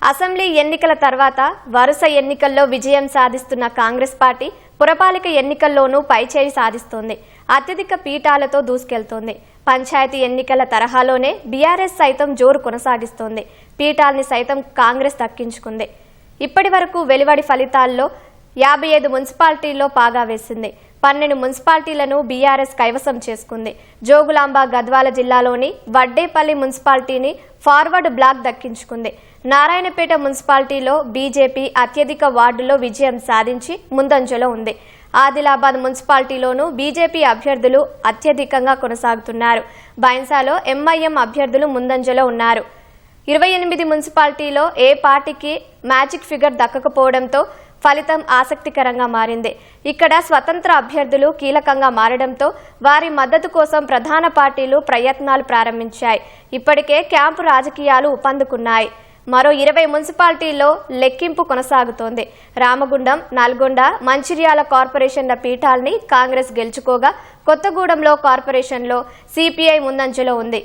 Assembly ఎన్నికల తర్వాత వరుస ఎన్నికల్లో విజయం సాధిస్తున్న కాంగ్రెస్ పార్టీ పురపాలిక ఎన్నికల్లోనూ పైచేయి సాధిస్తోంది. అత్యధిక పీఠాలతో దూసుకెళ్తోంది. పంచాయతీ ఎన్నికల తరహాలోనే బీఆర్ఎస్ సైతం జోరు కొనసాగిస్తోంది. పీఠాల్ని సైతం కాంగ్రెస్ దక్కించుకుంది. ఇప్పటి వరకు వెలువడి ఫలితాల్లో 55 మున్సిపాలిటీల్లో పాగా వేసింది. 12 మున్సిపాలిటీలను బీఆర్ఎస్ కైవసం చేసుకుంది. జోగులాంబ గద్వాల జిల్లాలోని వడ్డేపల్లి మున్సిపాలిటీని ఫార్వర్డ్ బ్లాక్ దక్కించుకుంది. నారాయణపేట మున్సిపాలిటీలో బీజేపీ అత్యధిక వార్డులో విజయం సాధించి ముందంజలో ఉంది. ఆదిలాబాద్ మున్సిపాలిటీలోనూ బీజేపీ అభ్యర్థులు అత్యధికంగా కొనసాగుతున్నారు. బైన్సాలో ఎంఐఎం అభ్యర్థులు ముందంజలో ఉన్నారు. 28 మున్సిపాలిటీలో ఏ పార్టీకి మ్యాజిక్ ఫిగర్ దక్కకపోవడంతో ఫలితం ఆసక్తికరంగా మారింది. ఇక్కడ స్వతంత్ర అభ్యర్థులు కీలకంగా మారడంతో వారి మద్దతు కోసం ప్రధాన పార్టీలు ప్రయత్నాలు ప్రారంభించాయి. ఇప్పటికే క్యాంపు రాజకీయాలు ఊపందుకున్నాయి. మరో 20 మున్సిపాలిటీల్లో లెక్కింపు కొనసాగుతోంది. రామగుండం, నల్గొండ, మంచిర్యాల కార్పొరేషన్ల పీఠాల్ని కాంగ్రెస్ గెలుచుకోగా కొత్తగూడెంలో కార్పొరేషన్లో సిపిఐ ముందంజలో ఉంది.